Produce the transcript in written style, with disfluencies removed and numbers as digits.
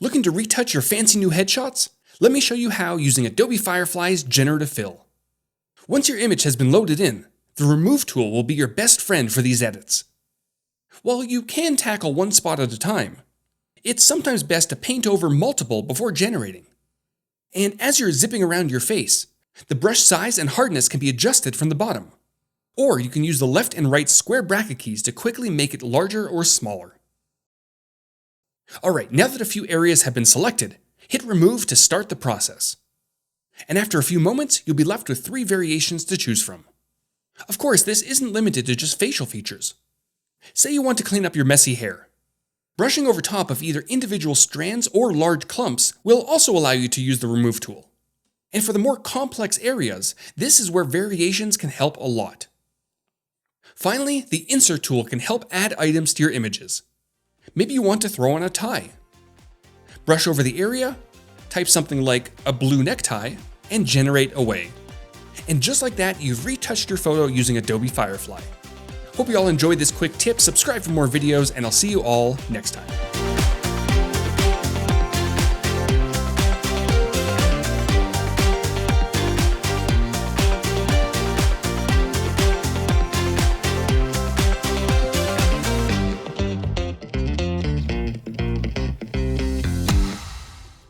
Looking to retouch your fancy new headshots? Let me show you how using Adobe Firefly's Generative Fill. Once your image has been loaded in, the Remove tool will be your best friend for these edits. While you can tackle one spot at a time, it's sometimes best to paint over multiple before generating. And as you're zipping around your face, the brush size and hardness can be adjusted from the bottom. Or you can use the left and right square bracket keys to quickly make it larger or smaller. Alright, now that a few areas have been selected, hit Remove to start the process. And after a few moments, you'll be left with 3 variations to choose from. Of course, this isn't limited to just facial features. Say you want to clean up your messy hair. Brushing over top of either individual strands or large clumps will also allow you to use the Remove tool. And for the more complex areas, this is where variations can help a lot. Finally, the Insert tool can help add items to your images. Maybe you want to throw on a tie. Brush over the area, type something like a blue necktie, and generate away. And just like that, you've retouched your photo using Adobe Firefly. Hope you all enjoyed this quick tip, subscribe for more videos, and I'll see you all next time.